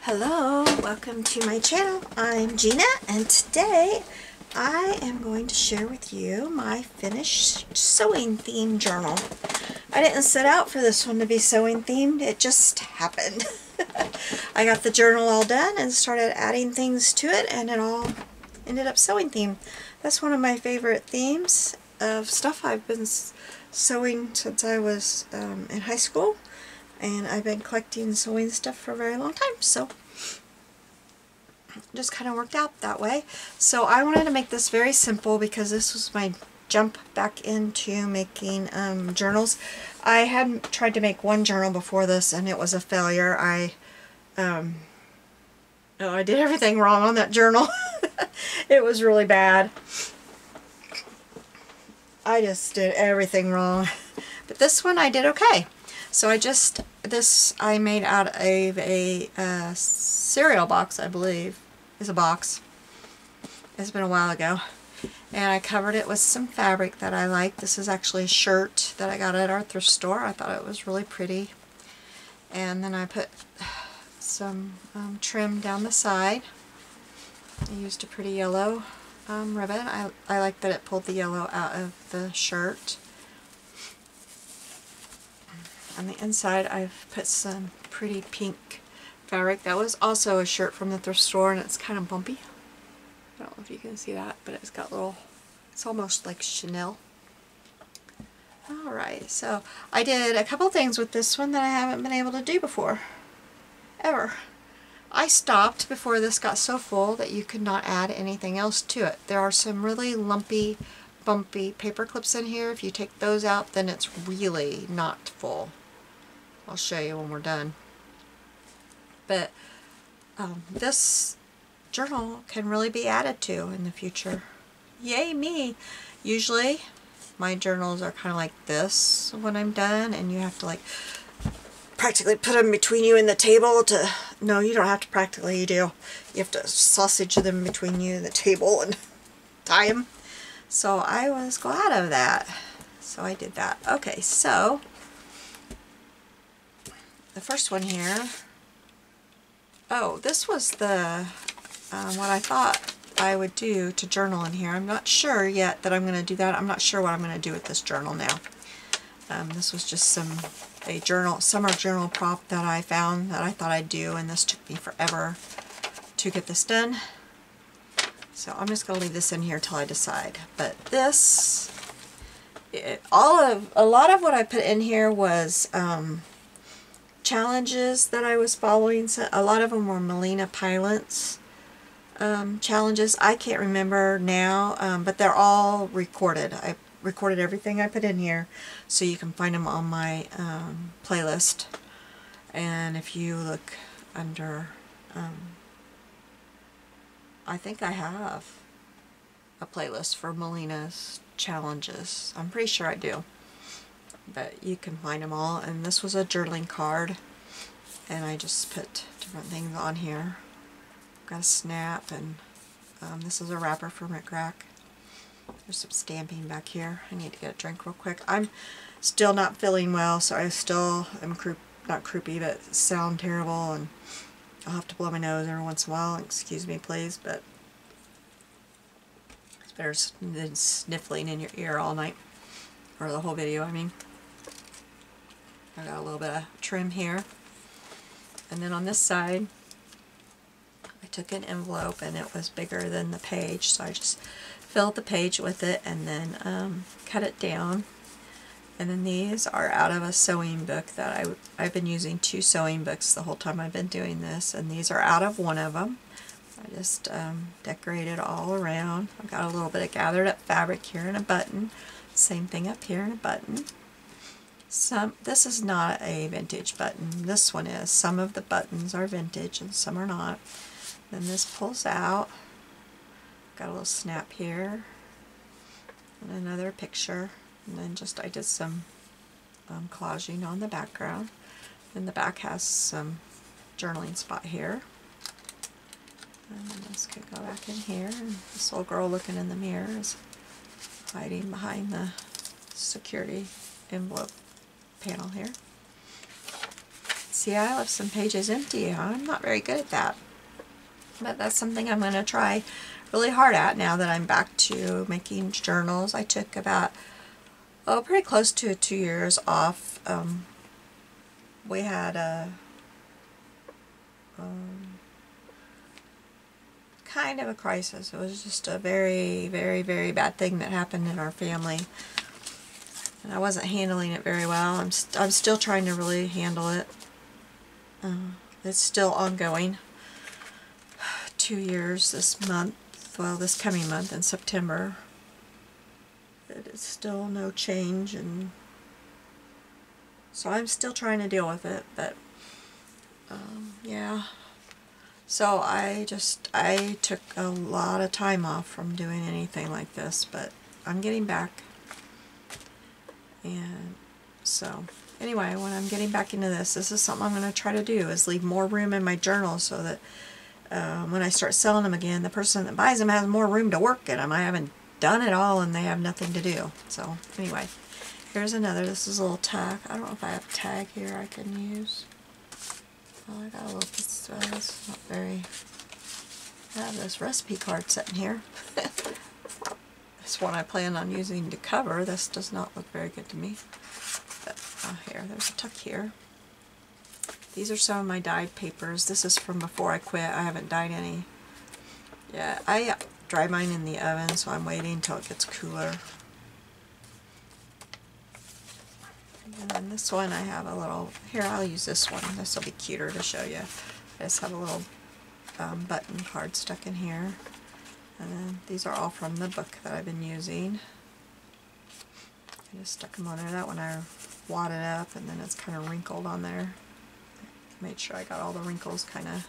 Hello, welcome to my channel. I'm Gina, and today I am going to share with you my finished sewing theme journal. I didn't set out for this one to be sewing themed, it just happened. I got the journal all done and started adding things to it, and it all ended up sewing themed. That's one of my favorite themes of stuff I've been sewing since I was in high school. And I've been collecting sewing stuff for a very long time, so it just kind of worked out that way. So I wanted to make this very simple because this was my jump back into making journals. I had tried to make one journal before this and it was a failure. I did everything wrong on that journal. It was really bad. I just did everything wrong. But this one I did okay. So I made out of a cereal box, I believe, is a box. It's been a while ago. And I covered it with some fabric that I like. This is actually a shirt that I got at our thrift store. I thought it was really pretty. And then I put some trim down the side. I used a pretty yellow ribbon. I like that it pulled the yellow out of the shirt. On the inside I've put some pretty pink fabric. That was also a shirt from the thrift store and it's kind of bumpy. I don't know if you can see that, but it's got little, it's almost like Chanel. Alright, so I did a couple things with this one that I haven't been able to do before. Ever. I stopped before this got so full that you could not add anything else to it. There are some really lumpy, bumpy paper clips in here. If you take those out, then it's really not full. I'll show you when we're done. But this journal can really be added to in the future. Yay me! Usually my journals are kind of like this when I'm done, and you have to like practically put them between you and the table to... No, you don't have to practically, you do. You have to sausage them between you and the table and tie them. So I was glad of that. So I did that. Okay, so the first one here, oh, this was the what I thought I would do to journal in here. I'm not sure yet that I'm going to do that. I'm not sure what I'm going to do with this journal now. This was just a summer journal prop that I found that I thought I'd do, and this took me forever to get this done. So I'm just going to leave this in here till I decide. But this, a lot of what I put in here was challenges that I was following. So a lot of them were Melina Pilant's challenges. I can't remember now, but they're all recorded. I recorded everything I put in here, so you can find them on my playlist. And if you look under, I think I have a playlist for Melina's challenges. I'm pretty sure I do. But you can find them all. And this was a journaling card. And I just put different things on here. Got a snap, and this is a wrapper for Rick Rack. There's some stamping back here. I need to get a drink real quick. I'm still not feeling well, so I still am not croupy, but sound terrible, and I'll have to blow my nose every once in a while. Excuse me, please, but it's better than sniffling in your ear all night. Or the whole video, I mean. I got a little bit of trim here. And then on this side, I took an envelope, and it was bigger than the page, so I just filled the page with it and then cut it down. And then these are out of a sewing book that I've been using 2 sewing books the whole time I've been doing this, and these are out of one of them. I just decorated all around. I've got a little bit of gathered up fabric here and a button. Same thing up here and a button. This is not a vintage button. This one is. Some of the buttons are vintage and some are not. Then this pulls out. Got a little snap here. And another picture. And then I did some collaging on the background. And the back has some journaling spot here. And this could go back in here. And this little girl looking in the mirror is hiding behind the security envelope panel here. See, I left some pages empty. I'm not very good at that. But that's something I'm going to try really hard at now that I'm back to making journals. I took about, pretty close to 2 years off. We had a kind of a crisis. It was just a very, very, very bad thing that happened in our family. And I wasn't handling it very well. I'm still trying to really handle it. It's still ongoing. 2 years this month, well, this coming month in September. It is still no change, and so I'm still trying to deal with it, but yeah. So I took a lot of time off from doing anything like this, but I'm getting back. And so anyway, when I'm getting back into this is something I'm going to try to do, is leave more room in my journal so that when I start selling them again, the person that buys them has more room to work in them. I haven't done it all and they have nothing to do. So anyway, here's another. This is a little tag. I don't know if I have a tag here I can use. Oh, I got a little piece of this. Not very. I have this recipe card sitting here. This one I plan on using to cover. This does not look very good to me. But here, there's a tuck here. These are some of my dyed papers. This is from before I quit. I haven't dyed any. Yeah, I dry mine in the oven, so I'm waiting until it gets cooler. And then this one I have a little, here I'll use this one. This will be cuter to show you. I just have a little button card stuck in here. And then these are all from the book that I've been using. I just stuck them on there. That one I wadded up and then it's kind of wrinkled on there. Made sure I got all the wrinkles kind of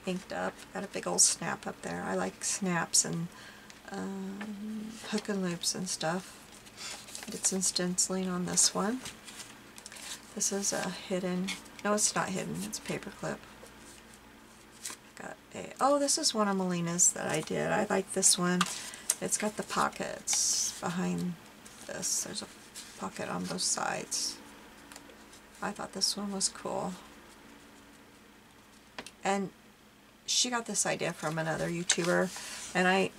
inked up. Got a big old snap up there. I like snaps and hook and loops and stuff. Did some stenciling on this one. This is a hidden, no it's not hidden, it's a paper clip. Got a, oh this is one of Melina's that I did. I like this one. It's got the pockets behind this. There's a pocket on both sides. I thought this one was cool. And she got this idea from another YouTuber, and I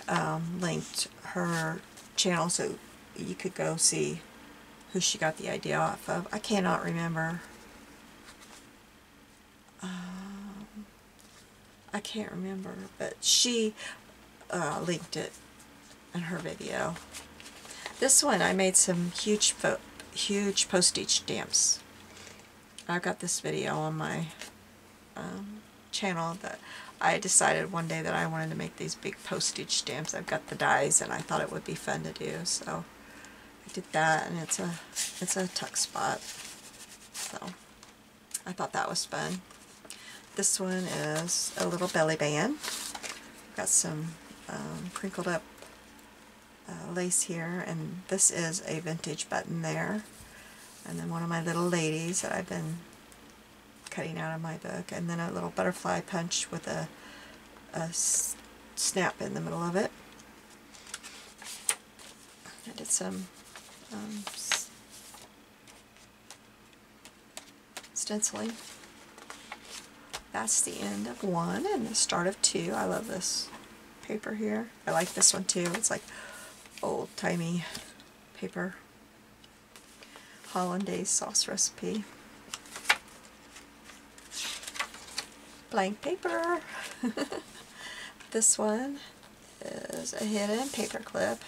linked her channel so you could go see who she got the idea off of. I cannot remember. I can't remember, but she linked it in her video. This one I made some huge postage stamps. I've got this video on my channel that I decided one day that I wanted to make these big postage stamps. I've got the dies and I thought it would be fun to do, so I did that, and it's a tuck spot. So I thought that was fun. This one is a little belly band. Got some crinkled up lace here, and this is a vintage button there. And then one of my little ladies that I've been cutting out of my book, and then a little butterfly punch with a snap in the middle of it. I did some stenciling. That's the end of one and the start of two. I love this paper here. I like this one too. It's like old-timey paper. Hollandaise sauce recipe. Blank paper. This one is a hidden paper clip.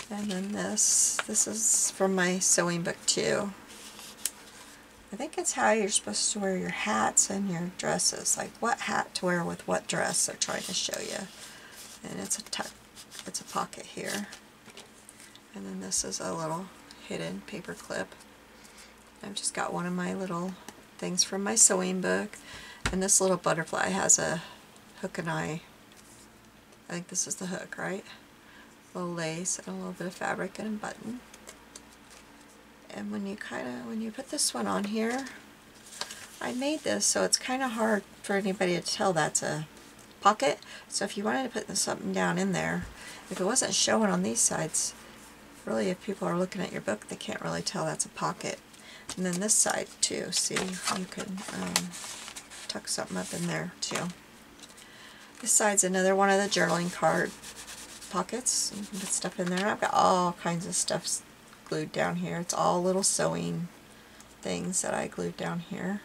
And then this is from my sewing book too. I think it's how you're supposed to wear your hats and your dresses. Like what hat to wear with what dress they're trying to show you. And it's a pocket here. And then this is a little hidden paper clip. I've just got one of my little things from my sewing book. And this little butterfly has a hook and eye. I think this is the hook, right? A little lace and a little bit of fabric and a button. And when you put this one on here, I made this so it's kind of hard for anybody to tell that's a pocket. So if you wanted to put something down in there, if it wasn't showing on these sides, really if people are looking at your book, they can't really tell that's a pocket. And then this side too, see, you can tuck something up in there too. This side's another one of the journaling card pockets. You can put stuff in there. I've got all kinds of stuff glued down here. It's all little sewing things that I glued down here.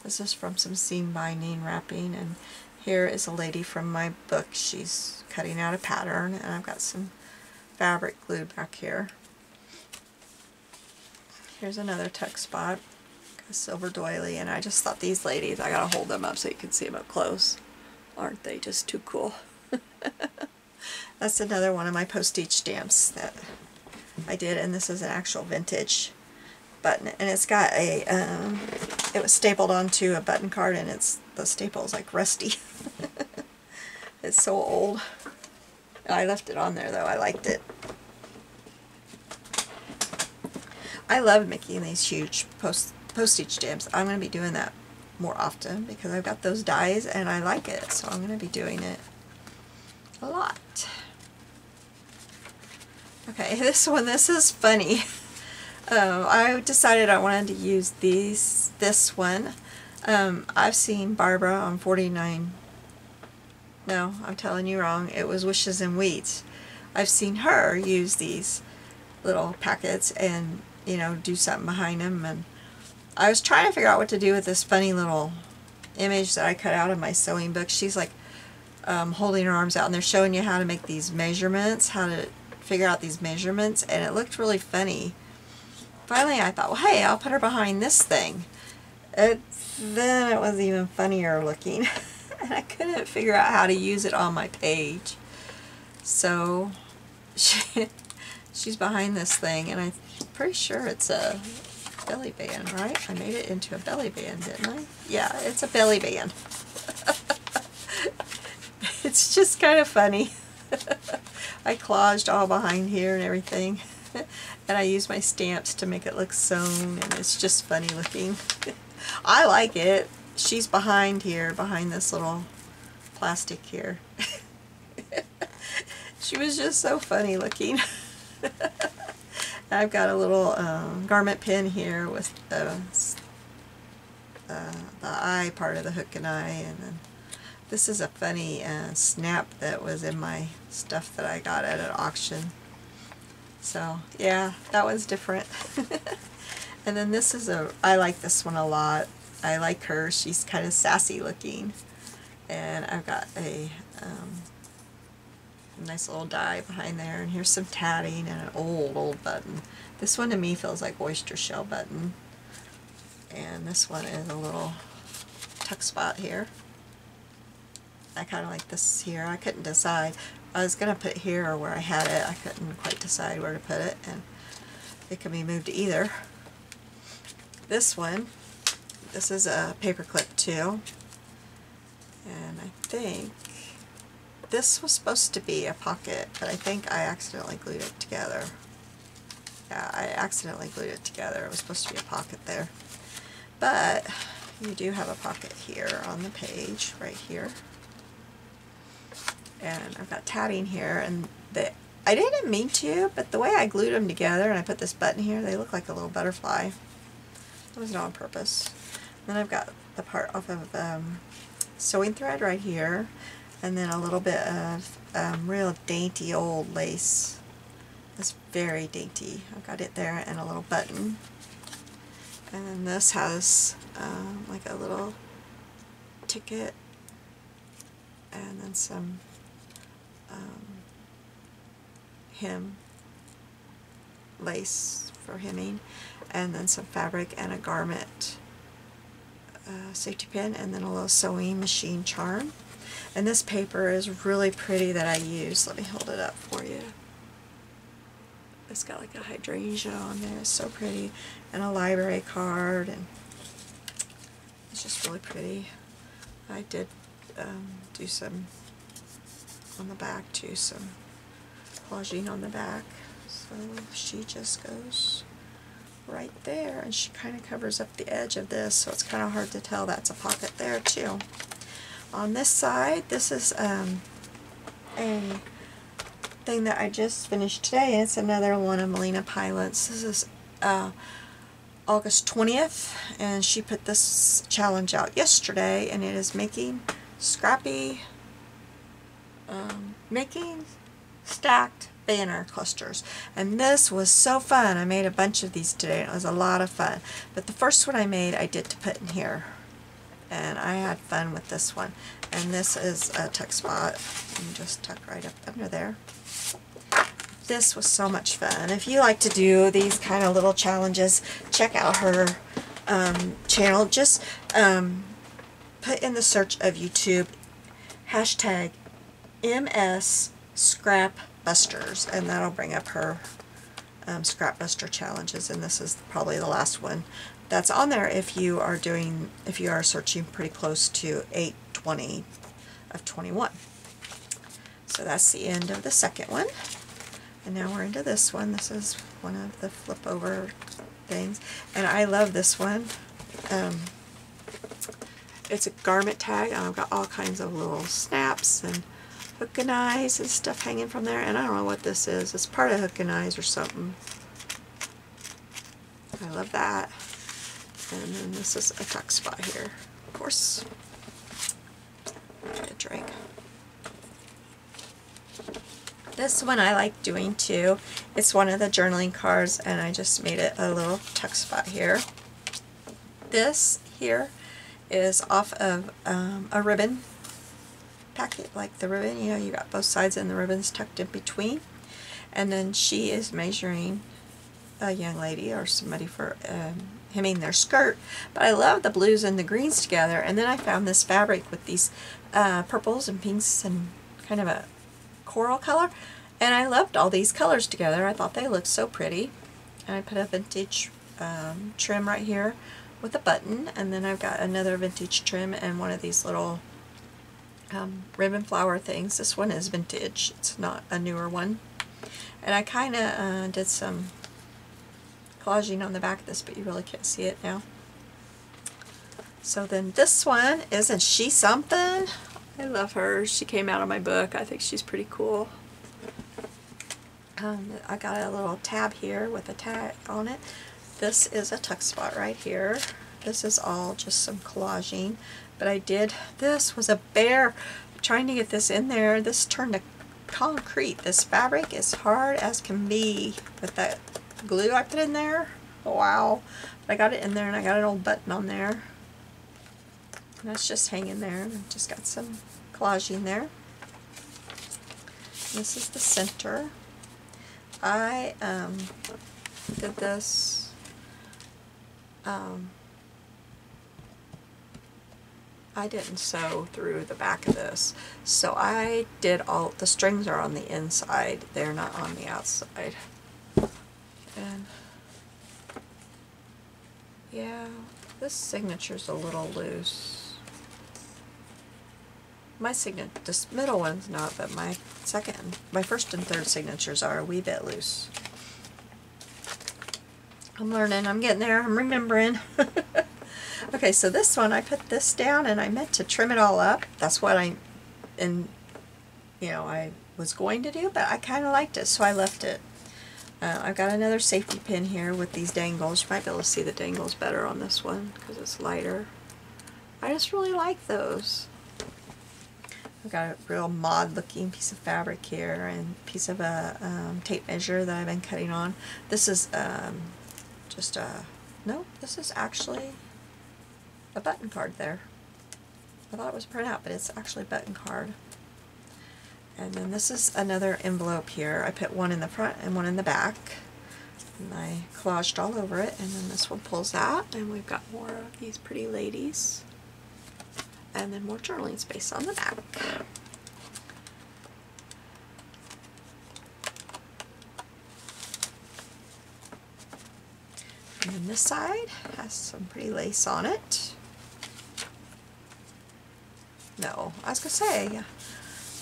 This is from some seam binding wrapping, and here is a lady from my book. She's cutting out a pattern, and I've got some fabric glued back here. Here's another tuck spot, a silver doily, and I just thought these ladies, I gotta hold them up so you can see them up close. Aren't they just too cool? That's another one of my postage stamps that I did, and this is an actual vintage button, and it's got a, it was stapled onto a button card, and the staple is like rusty. It's so old. I left it on there though, I liked it. I love making these huge postage stamps. I'm going to be doing that more often because I've got those dies and I like it, so I'm going to be doing it a lot. Okay, this is funny. I decided I wanted to use this one. I've seen Barbara on 49, no, I'm telling you wrong, it was Wishes and Weeds. I've seen her use these little packets and, you know, do something behind them, and I was trying to figure out what to do with this funny little image that I cut out of my sewing book. She's like holding her arms out, and they're showing you how to make these measurements, how to figure out these measurements, and it looked really funny. Finally I thought, well, hey, I'll put her behind this thing. Then it was even funnier looking. And I couldn't figure out how to use it on my page. So she's behind this thing, and I'm pretty sure it's a belly band, right? I made it into a belly band, didn't I? Yeah, it's a belly band. It's just kind of funny. I collaged all behind here and everything. And I used my stamps to make it look sewn, and it's just funny looking. I like it. She's behind here, behind this little plastic here. She was just so funny looking. I've got a little garment pin here with the eye part of the hook and eye, and then this is a funny snap that was in my stuff that I got at an auction. So yeah, that was different. And then this is I like this one a lot. I like her. She's kind of sassy looking. And I've got a nice little die behind there. And here's some tatting and an old button. This one to me feels like oyster shell button. And this one is a little tuck spot here. I kind of like this here. I couldn't decide. I was going to put it here or where I had it. I couldn't quite decide where to put it. And it can be moved to either. This one, this is a paper clip too, and I think this was supposed to be a pocket, but I think I accidentally glued it together. Yeah, I accidentally glued it together. It was supposed to be a pocket there. But you do have a pocket here on the page, right here. And I've got tatting here, and I didn't mean to, but the way I glued them together and I put this button here, they look like a little butterfly. It was not on purpose. Then I've got the part off of sewing thread right here, and then a little bit of real dainty old lace. It's very dainty. I've got it there, and a little button. And then this has like a little ticket, and then some hem lace for hemming, and then some fabric and a garment safety pin, and then a little sewing machine charm. And this paper is really pretty that I use. Let me hold it up for you. It's got like a hydrangea on there. It's so pretty. And a library card, and it's just really pretty. I did do some on the back too, some collaging on the back. So she just goes right there, and she kind of covers up the edge of this, so it's kind of hard to tell that's a pocket there too. On this side, this is a thing that I just finished today, and it's another one of Melina Pilot's. This is August 20th, and she put this challenge out yesterday, and it is making scrappy, making stacked banner clusters. And this was so fun. I made a bunch of these today, and it was a lot of fun. But the first one I made, I did to put in here, and I had fun with this one. And this is a tuck spot, and just tuck right up under there. This was so much fun. If you like to do these kind of little challenges, check out her channel. Just put in the search of YouTube hashtag MS Scrap Busters, and that'll bring up her Scrap Buster challenges. And this is probably the last one that's on there if you are searching pretty close to 8/20 of 21. So that's the end of the second one. And now we're into this one. This is one of the flip over things. And I love this one. It's a garment tag, and I've got all kinds of little snaps and hook and eyes and stuff hanging from there. And I don't know what this is. It's part of hook and eyes or something. I love that. And then this is a tuck spot here. Of course. Get a drink. This one I like doing too. It's one of the journaling cards, and I just made it a little tuck spot here. This here is off of a ribbon packet, like the ribbon, you know, you got both sides and the ribbons tucked in between. And then she is measuring a young lady or somebody for hemming their skirt. But I love the blues and the greens together. And then I found this fabric with these purples and pinks and kind of a coral color, and I loved all these colors together. I thought they looked so pretty. And I put a vintage trim right here with a button, and then I've got another vintage trim and one of these little ribbon flower things. This one is vintage, it's not a newer one. And I kind of did some collaging on the back of this, but you really can't see it now. So then this one, isn't she something? I love her. She came out of my book. I think she's pretty cool. I got a little tab here with a tag on it. This is a tuck spot right here. This is all just some collaging. But this was a bear. Trying to get this in there. This turned to concrete. This fabric is hard as can be with that glue I put in there. Oh, wow. But I got it in there, and I got an old button on there. And that's just hanging there. I've just got some collaging there. This is the center. I did this. I didn't sew through the back of this, so I did all the strings are on the inside. They're not on the outside. And yeah, this signature's a little loose. My this middle one's not, but my first and third signatures are a wee bit loose. I'm learning, I'm getting there, I'm remembering. Okay, so this one, I put this down, and I meant to trim it all up. That's what I was going to do, but I kind of liked it, so I left it. I've got another safety pin here with these dangles. You might be able to see the dangles better on this one because it's lighter. I just really like those. I've got a real mod looking piece of fabric here and a piece of a tape measure that I've been cutting on. This is this is actually a button card there. I thought it was a printout, but it's actually a button card. And then this is another envelope here. I put one in the front and one in the back. And I collaged all over it. And then this one pulls out, and we've got more of these pretty ladies. And then more journaling space on the back. And then this side has some pretty lace on it. No, I was going to say,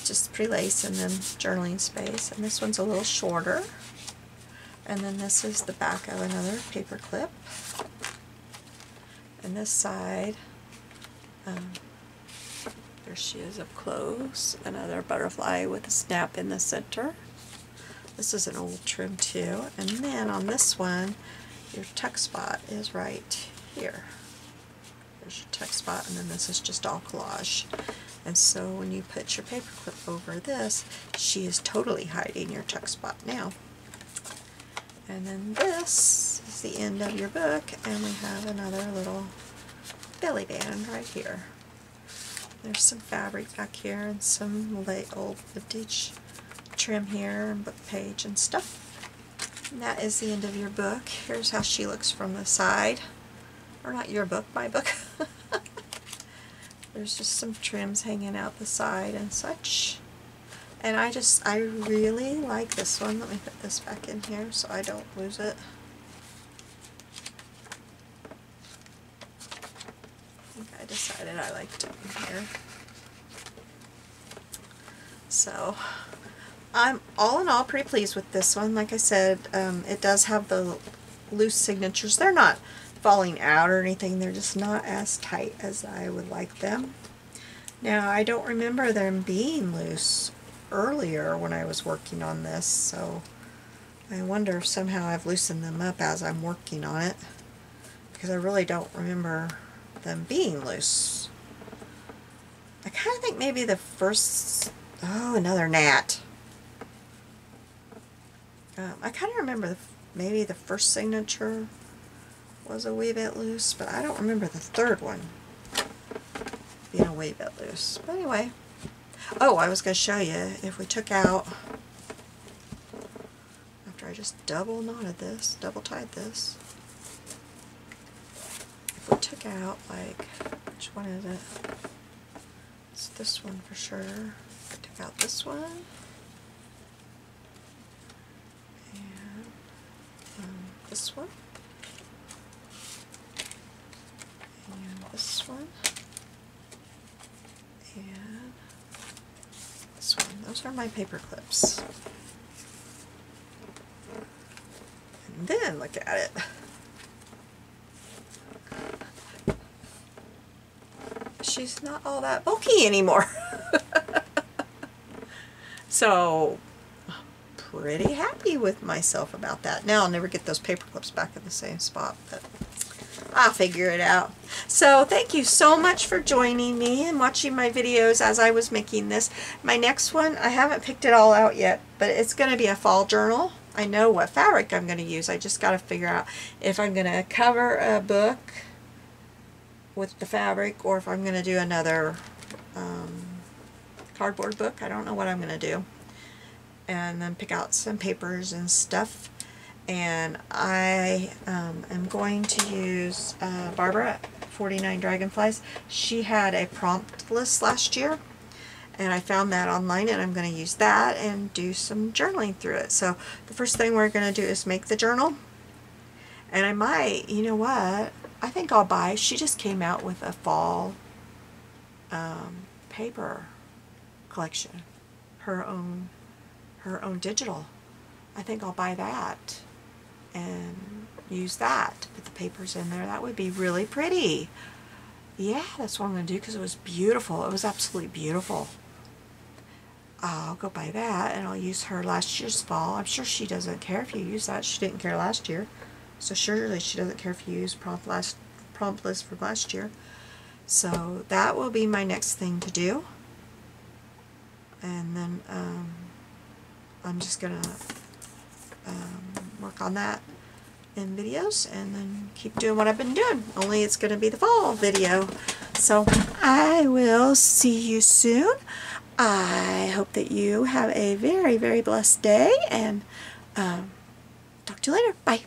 just pretty lace and then journaling space. And this one's a little shorter. And then this is the back of another paper clip. And this side, there she is up close. Another butterfly with a snap in the center. This is an old trim too. And then on this one, your tuck spot is right here. There's your tuck spot, and then this is just all collage. And so when you put your paper clip over this, she is totally hiding your tuck spot now. And then this is the end of your book, and we have another little belly band right here. There's some fabric back here and some old vintage trim here and book page and stuff. And that is the end of your book. Here's how she looks from the side. Or not your book, my book. There's just some trims hanging out the side and such. And I really like this one. Let me put this back in here so I don't lose it. I think I decided I liked it in here. So, I'm all in all pretty pleased with this one. Like I said, it does have the loose signatures. They're not falling out or anything. They're just not as tight as I would like them. Now, I don't remember them being loose earlier when I was working on this, so I wonder if somehow I've loosened them up as I'm working on it, because I really don't remember them being loose. I kind of think maybe the first... Oh, another gnat. I kind of remember maybe the first signature was a wee bit loose, but I don't remember the third one being a wee bit loose. But anyway, oh, I was going to show you, if we took out, after I just double knotted this, double tied this, if we took out, like, which one is it? It's this one for sure. I took out this one, and this one, and this one, and this one. Those are my paper clips. And then look at it. She's not all that bulky anymore. So, pretty happy with myself about that. Now I'll never get those paper clips back in the same spot, but I'll figure it out. So thank you so much for joining me and watching my videos as I was making this. My next one, I haven't picked it all out yet, but it's going to be a fall journal. I know what fabric I'm going to use. I just got to figure out if I'm going to cover a book with the fabric or if I'm going to do another cardboard book. I don't know what I'm going to do. And then pick out some papers and stuff. And I am going to use Barbara 49 Dragonflies. She had a prompt list last year, and I found that online, and I'm going to use that and do some journaling through it. So the first thing we're going to do is make the journal. And I might, you know what, I think I'll buy, she just came out with a fall paper collection, her own digital. I think I'll buy that and use that to put the papers in there. That would be really pretty. Yeah, that's what I'm going to do because it was beautiful. It was absolutely beautiful. I'll go buy that and I'll use her last year's fall. I'm sure she doesn't care if you use that. She didn't care last year. So surely she doesn't care if you use prompt list from last year. So that will be my next thing to do. And then I'm just going to work on that in videos and then keep doing what I've been doing. Only it's going to be the fall video. So I will see you soon. I hope that you have a very, very blessed day, and talk to you later. Bye.